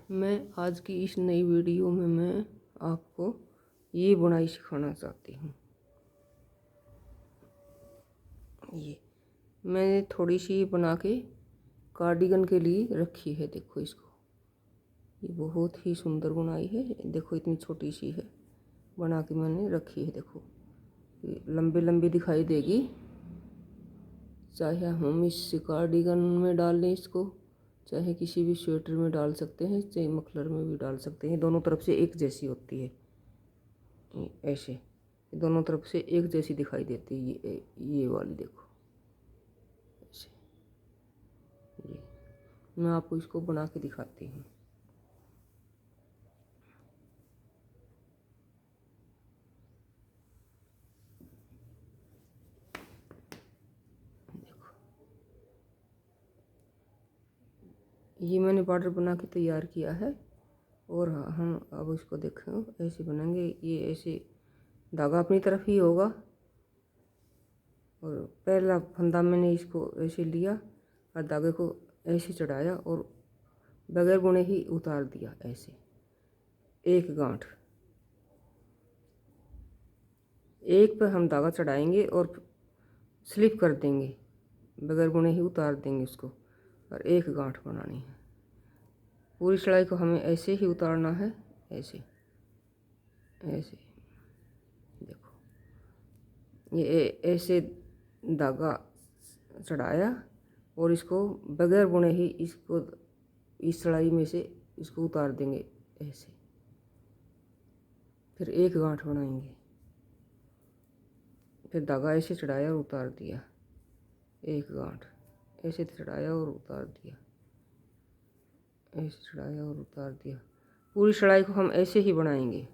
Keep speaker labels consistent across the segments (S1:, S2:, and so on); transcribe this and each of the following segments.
S1: मैं आज की इस नई वीडियो में मैं आपको ये बुनाई सिखाना चाहती हूँ। ये मैंने थोड़ी सी बना के कार्डिगन के लिए रखी है। देखो इसको, ये बहुत ही सुंदर बुनाई है। देखो इतनी छोटी सी है, बना के मैंने रखी है। देखो ये लंबी लंबी दिखाई देगी, चाहे हम इस कार्डिगन में डाल लें इसको, चाहे किसी भी स्वेटर में डाल सकते हैं, चाहे मफलर में भी डाल सकते हैं। दोनों तरफ से एक जैसी होती है। ऐसे दोनों तरफ से एक जैसी दिखाई देती है। ये वाली देखो ऐसे। ये मैं आपको इसको बना के दिखाती हूँ। देखो ये मैंने बॉर्डर बना के तैयार किया है, और हम अब इसको देखें ऐसे बनाएंगे। ये ऐसे धागा अपनी तरफ ही होगा, और पहला फंदा मैंने इसको ऐसे लिया और धागे को ऐसे चढ़ाया और बगैर बुने ही उतार दिया। ऐसे एक गांठ, एक पे हम धागा चढ़ाएंगे और स्लिप कर देंगे, बगैर बुने ही उतार देंगे उसको, और एक गांठ बनानी है। पूरी सिलाई को हमें ऐसे ही उतारना है। ऐसे ऐसे देखो, ये ऐसे धागा चढ़ाया और इसको बगैर बुने ही इसको इस सिलाई में से इसको उतार देंगे ऐसे। फिर एक गांठ बनाएंगे, फिर धागा ऐसे चढ़ाया और उतार दिया, एक गांठ ऐसे चढ़ाया और उतार दिया, ऐसे चढ़ाया और उतार दिया। पूरी सिलाई को हम ऐसे ही बनाएंगे।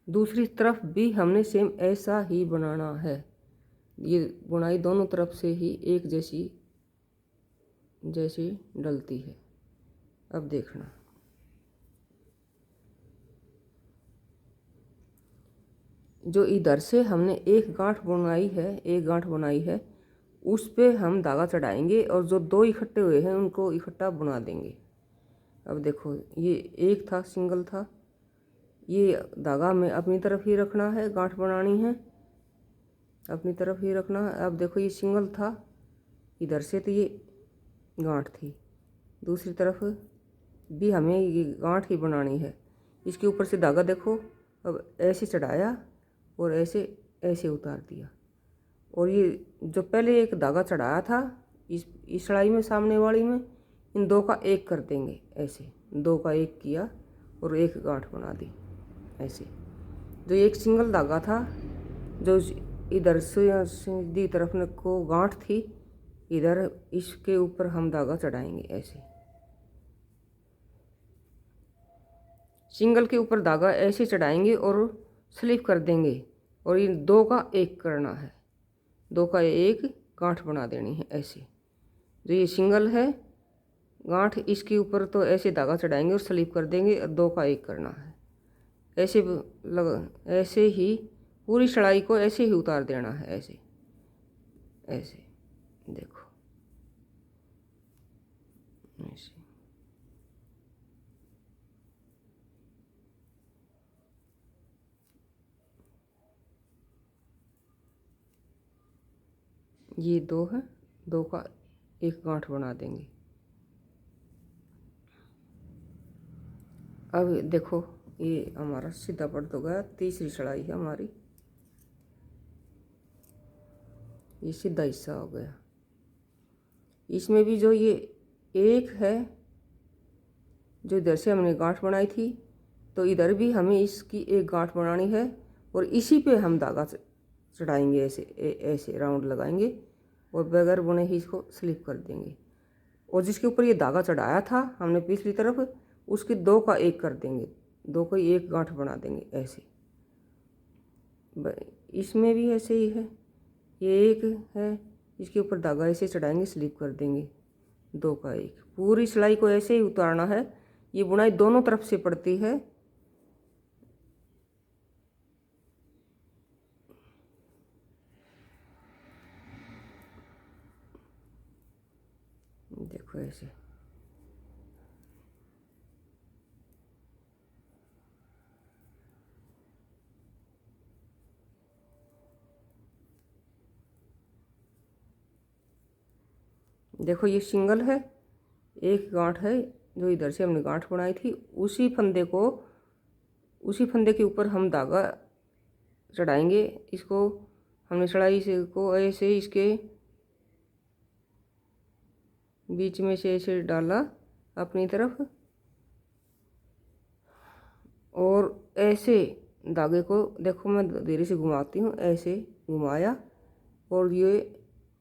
S1: दूसरी तरफ भी हमने सेम ऐसा ही बनाना है। ये बुनाई दोनों तरफ से ही एक जैसी जैसी डलती है। अब देखना, जो इधर से हमने एक गांठ बनाई है, उस पे हम धागा चढ़ाएंगे और जो दो इकट्ठे हुए हैं उनको इकट्ठा बुना देंगे। अब देखो ये एक था, सिंगल था, ये धागा हमें अपनी तरफ ही रखना है, गांठ बनानी है अपनी तरफ ही रखना है। अब देखो ये सिंगल था इधर से, तो ये गांठ थी, दूसरी तरफ भी हमें ये गांठ ही बनानी है। इसके ऊपर से धागा देखो, अब ऐसे चढ़ाया और ऐसे ऐसे उतार दिया, और ये जो पहले एक धागा चढ़ाया था इस सिलाई में, सामने वाली में, इन दो का एक कर देंगे। ऐसे दो का एक किया और एक गांठ बना दी। ऐसे जो एक सिंगल धागा था, जो इधर से सीधी तरफ में को गांठ थी, इधर इसके ऊपर हम धागा चढ़ाएंगे। ऐसे सिंगल के ऊपर धागा ऐसे चढ़ाएंगे और स्लिप कर देंगे, और इन दो का एक करना है, दो का एक गांठ बना देनी है। ऐसे जो ये सिंगल है गांठ, इसके ऊपर तो ऐसे धागा चढ़ाएंगे और स्लिप कर देंगे, और दो का एक करना है। ऐसे ही पूरी सिलाई को ऐसे ही उतार देना है। ऐसे ऐसे देखो ऐसे। ये दो है, दो का एक गांठ बना देंगे। अब देखो ये हमारा सीधा पड़ तो गया, तीसरी सिलाई है हमारी, ये सीधा हिस्सा हो गया। इसमें भी जो ये एक है, जो इधर से हमने गांठ बनाई थी, तो इधर भी हमें इसकी एक गांठ बनानी है, और इसी पे हम धागा चढ़ाएंगे। ऐसे ऐसे राउंड लगाएंगे और बगैर बुने ही इसको स्लिप कर देंगे, और जिसके ऊपर ये धागा चढ़ाया था हमने पिछली तरफ, उसके दो का एक कर देंगे, दो का एक गांठ बना देंगे। ऐसे इसमें भी ऐसे ही है, ये एक है, इसके ऊपर धागा ऐसे चढ़ाएंगे, स्लिप कर देंगे, दो का एक। पूरी सिलाई को ऐसे ही उतारना है। ये बुनाई दोनों तरफ से पड़ती है। देखो ऐसे। देखो ये सिंगल है, एक गांठ है जो इधर से हमने गांठ बनाई थी, उसी फंदे के ऊपर हम धागा चढ़ाएंगे। इसको हमने चढ़ाई से को ऐसे इसके बीच में से ऐसे डाला अपनी तरफ, और ऐसे धागे को देखो मैं धीरे से घुमाती हूँ, ऐसे घुमाया और ये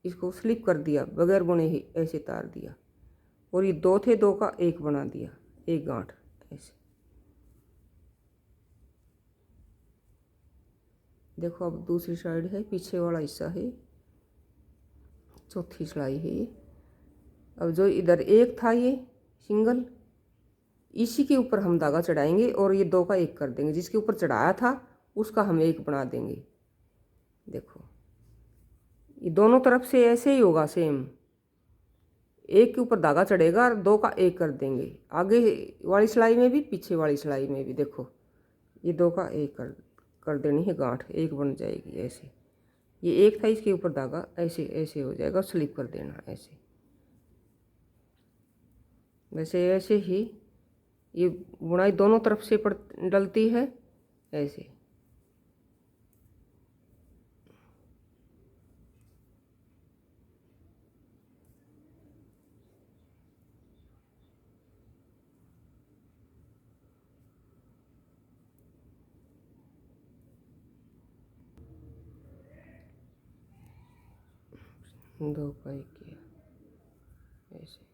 S1: इसको स्लिप कर दिया, बगैर बुने ही ऐसे तार दिया, और ये दो थे, दो का एक बना दिया, एक गांठ ऐसे। देखो अब दूसरी साइड है, पीछे वाला हिस्सा है, चौथी सिलाई है ये। अब जो इधर एक था ये सिंगल, इसी के ऊपर हम धागा चढ़ाएंगे और ये दो का एक कर देंगे, जिसके ऊपर चढ़ाया था उसका हम एक बना देंगे। देखो ये दोनों तरफ से ऐसे ही होगा सेम, एक के ऊपर धागा चढ़ेगा और दो का एक कर देंगे, आगे वाली सिलाई में भी पीछे वाली सिलाई में भी। देखो ये दो का एक कर देनी है गांठ, एक बन जाएगी ऐसे। ये एक था, इसके ऊपर धागा ऐसे ऐसे हो जाएगा, स्लिप कर देना ऐसे। वैसे ऐसे ही ये बुनाई दोनों तरफ से डलती है ऐसे। दो का एक किया ऐसे।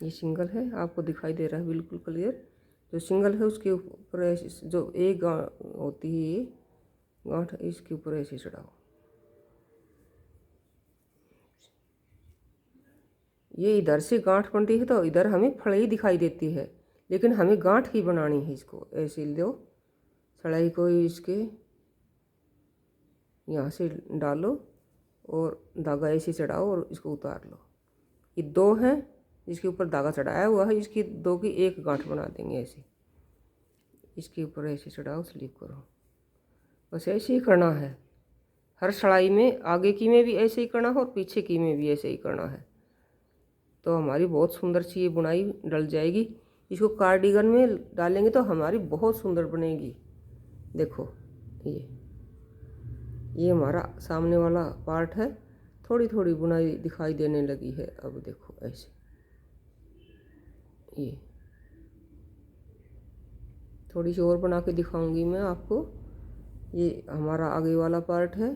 S1: ये सिंगल है, आपको दिखाई दे रहा है बिल्कुल क्लियर। जो सिंगल है उसके ऊपर ऐसे जो एक गांठ होती है, ये गांठ इसके ऊपर ऐसे चढ़ाओ। ये इधर से गांठ बनती है तो इधर हमें फड़ई दिखाई देती है, लेकिन हमें गांठ ही बनानी है। इसको ऐसे लो, सलाई को इसके यहाँ से डालो और धागा ऐसे चढ़ाओ और इसको उतार लो। ये दो हैं जिसके ऊपर धागा चढ़ाया हुआ है, इसकी दो की एक गांठ बना देंगे ऐसे। इसके ऊपर ऐसे चढ़ाओ, स्लिप करो, बस ऐसे ही करना है हर सिलाई में। आगे की में भी ऐसे ही करना है और पीछे की में भी ऐसे ही करना है, तो हमारी बहुत सुंदर सी ये बुनाई डल जाएगी। इसको कार्डिगन में डालेंगे तो हमारी बहुत सुंदर बनेगी। देखो ये हमारा सामने वाला पार्ट है, थोड़ी थोड़ी बुनाई दिखाई देने लगी है। अब देखो ऐसे, ये थोड़ी सी और बना के दिखाऊंगी मैं आपको। ये हमारा आगे वाला पार्ट है।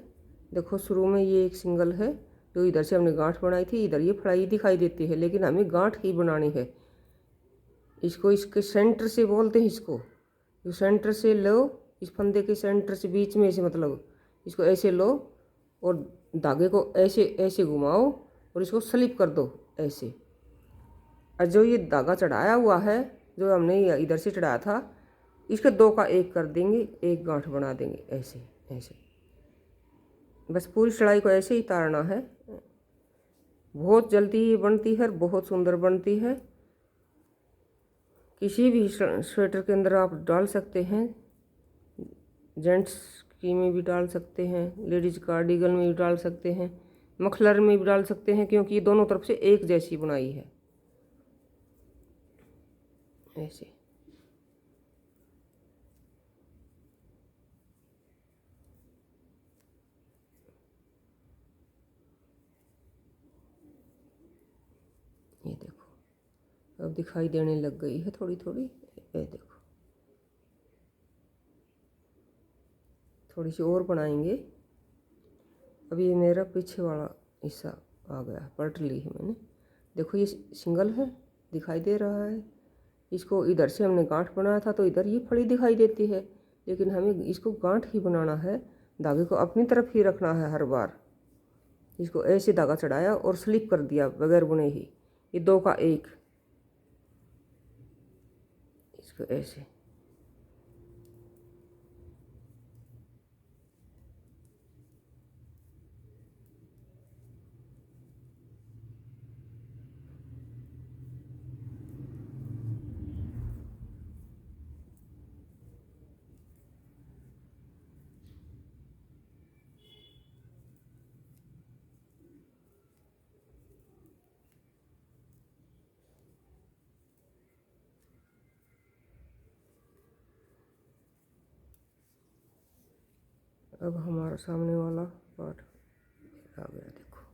S1: देखो शुरू में ये एक सिंगल है, जो इधर से हमने गांठ बनाई थी, इधर ये फड़ाई दिखाई देती है, लेकिन हमें गांठ ही बनानी है। इसको इसके सेंटर से बोलते हैं, इसको जो सेंटर से लो, इस फंदे के सेंटर से बीच में से, मतलब इसको ऐसे लो और धागे को ऐसे ऐसे घुमाओ और इसको स्लिप कर दो ऐसे। और जो ये धागा चढ़ाया हुआ है, जो हमने इधर से चढ़ाया था, इसके दो का एक कर देंगे, एक गांठ बना देंगे ऐसे ऐसे। बस पूरी सिलाई को ऐसे ही तारना है। बहुत जल्दी बनती है, बहुत सुंदर बनती है। किसी भी स्वेटर के अंदर आप डाल सकते हैं, जेंट्स की में भी डाल सकते हैं, लेडीज कार्डिगन में भी डाल सकते हैं, मफलर में भी डाल सकते हैं, क्योंकि ये दोनों तरफ से एक जैसी बुनाई है ऐसे। ये देखो अब दिखाई देने लग गई है थोड़ी थोड़ी। ये देखो थोड़ी सी और बनाएंगे। अब ये मेरा पीछे वाला हिस्सा आ गया, पलट ली है मैंने। देखो ये सिंगल है, दिखाई दे रहा है। इसको इधर से हमने गांठ बनाया था तो इधर ये फड़ी दिखाई देती है, लेकिन हमें इसको गांठ ही बनाना है। धागे को अपनी तरफ ही रखना है हर बार। इसको ऐसे धागा चढ़ाया और स्लिप कर दिया बगैर बुने ही, ये दो का एक, इसको ऐसे। अब हमारा सामने वाला पार्ट आ गया। देखो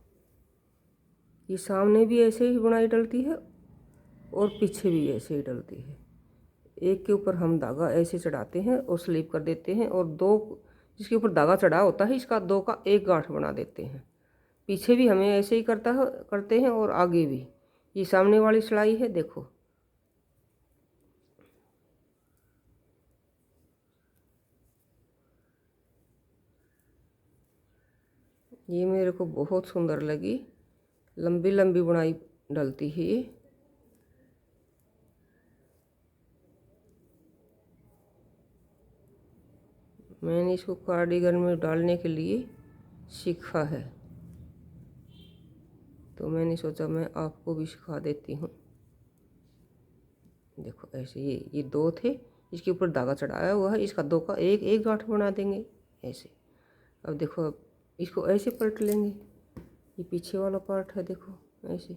S1: ये सामने भी ऐसे ही बुनाई डलती है और पीछे भी ऐसे ही डलती है। एक के ऊपर हम धागा ऐसे चढ़ाते हैं और स्लिप कर देते हैं, और दो जिसके ऊपर धागा चढ़ा होता है इसका दो का एक गांठ बना देते हैं। पीछे भी हमें ऐसे ही करते हैं और आगे भी। ये सामने वाली सिलाई है। देखो ये मेरे को बहुत सुंदर लगी, लंबी लंबी बुनाई डलती है ये। मैंने इसको कार्डिगन में डालने के लिए सीखा है, तो मैंने सोचा मैं आपको भी सिखा देती हूँ। देखो ऐसे ये दो थे, इसके ऊपर धागा चढ़ाया हुआ है, इसका दो का एक एक गांठ बना देंगे ऐसे। अब देखो अब इसको ऐसे पलट लेंगे। ये पीछे वाला पार्ट है, देखो ऐसे।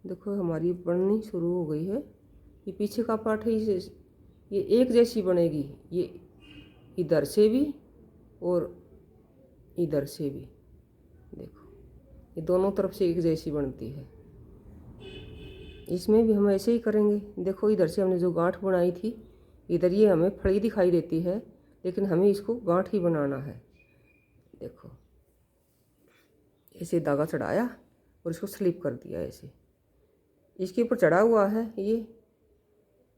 S1: देखो हमारी बननी शुरू हो गई है। ये पीछे का पार्ट है, इसे ये एक जैसी बनेगी, ये इधर से भी और इधर से भी। देखो ये दोनों तरफ से एक जैसी बनती है। इसमें भी हम ऐसे ही करेंगे। देखो इधर से हमने जो गांठ बनाई थी, इधर ये हमें फड़ी दिखाई देती है, लेकिन हमें इसको गांठ ही बनाना है। देखो ऐसे धागा चढ़ाया और इसको स्लिप कर दिया ऐसे। इसके ऊपर चढ़ा हुआ है ये,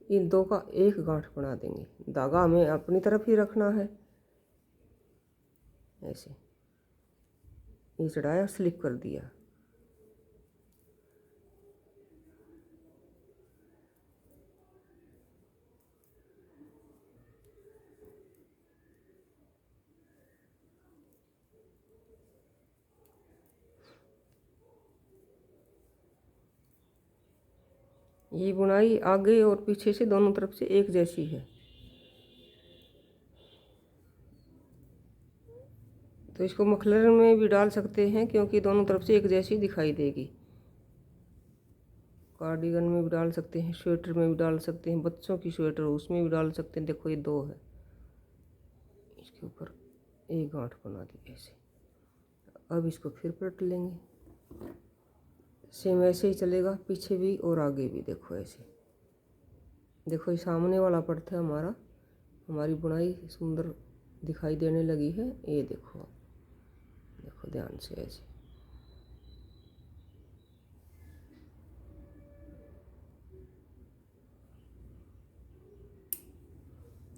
S1: इन दो का एक गांठ बना देंगे। धागा हमें अपनी तरफ ही रखना है ऐसे। ये चढ़ाया, स्लिप कर दिया। ये बुनाई आगे और पीछे से दोनों तरफ से एक जैसी है, तो इसको मफलर में भी डाल सकते हैं क्योंकि दोनों तरफ से एक जैसी दिखाई देगी। कार्डिगन में भी डाल सकते हैं, स्वेटर में भी डाल सकते हैं, बच्चों की स्वेटर उसमें भी डाल सकते हैं। देखो ये दो है, इसके ऊपर एक गांठ बना दी ऐसे। अब इसको फिर पलट लेंगे। सेम ऐसे ही चलेगा, पीछे भी और आगे भी। देखो ऐसे। देखो ये सामने वाला पड़ता है हमारा, हमारी बुनाई सुंदर दिखाई देने लगी है। ये देखो, देखो ध्यान से ऐसे।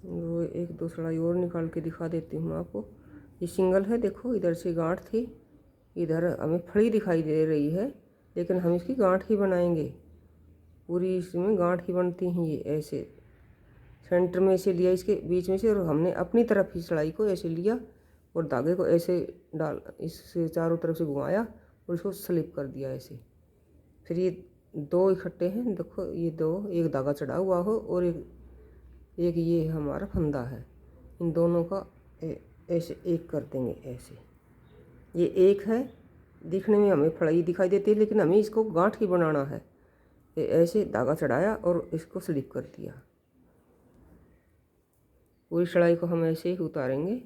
S1: वो एक दो सिलाई और निकाल के दिखा देती हूँ आपको। ये सिंगल है, देखो इधर से गांठ थी, इधर हमें फड़ी दिखाई दे रही है, लेकिन हम इसकी गांठ ही बनाएंगे। पूरी इसमें गांठ ही बनती हैं ये ऐसे। सेंटर में से लिया, इसके बीच में से, और हमने अपनी तरफ ही सिलाई को ऐसे लिया और धागे को ऐसे डाल, इससे चारों तरफ से घुमाया और इसको स्लिप कर दिया ऐसे। फिर ये दो इकट्ठे हैं, देखो ये दो, एक धागा चढ़ा हुआ हो और एक ये हमारा फंदा है। इन दोनों का ऐसे एक कर देंगे ऐसे। ये एक है, दिखने में हमें फड़ाई दिखाई देती है, लेकिन हमें इसको गांठ ही बनाना है। ये ऐसे धागा चढ़ाया और इसको स्लिप कर दिया। पूरी सिलाई को हम ऐसे ही उतारेंगे।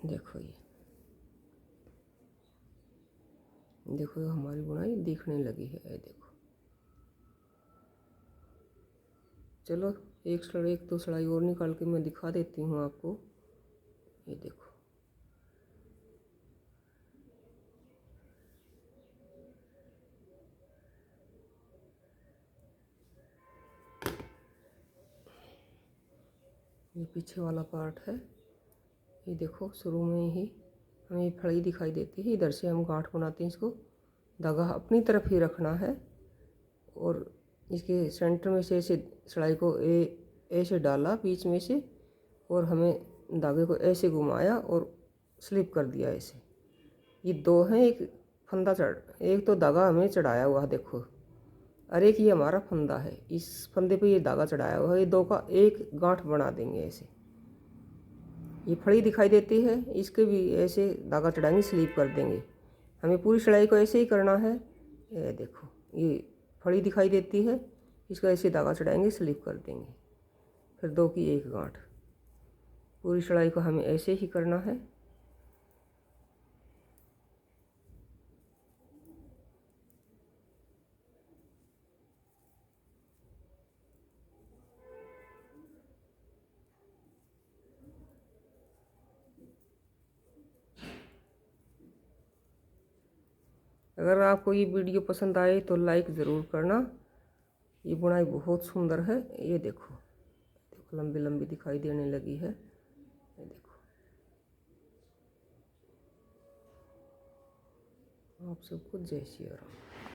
S1: देखो ये, देखो हमारी बुनाई दिखने लगी है। ये देखो, चलो एक दो सिलाई और निकाल के मैं दिखा देती हूँ आपको। ये देखो, ये पीछे वाला पार्ट है। ये देखो शुरू में ही हमें फड़ी दिखाई देती है, इधर से हम गांठ बनाते हैं। इसको धागा अपनी तरफ ही रखना है और इसके सेंटर में से ऐसे सिलाई को ऐसे डाला बीच में से, और हमें धागे को ऐसे घुमाया और स्लिप कर दिया ऐसे। ये दो हैं, एक फंदा एक तो धागा हमें चढ़ाया हुआ है देखो, और एक ये हमारा फंदा है, इस फंदे पे ये धागा चढ़ाया हुआ है। ये दो का एक गांठ बना देंगे ऐसे। ये फड़ी दिखाई देती है, इसके भी ऐसे धागा चढ़ाएंगे, स्लीप कर देंगे। हमें पूरी सिलाई को ऐसे ही करना है। ये देखो ये फड़ी दिखाई देती है, इसका ऐसे धागा चढ़ाएंगे, स्लीप कर देंगे, फिर दो की एक गांठ। पूरी सिलाई को हमें ऐसे ही करना है। अगर आपको ये वीडियो पसंद आए तो लाइक ज़रूर करना। ये बुनाई बहुत सुंदर है। ये देखो, देखो लंबी लंबी दिखाई देने लगी है। ये देखो, आप सबको जय श्री राम।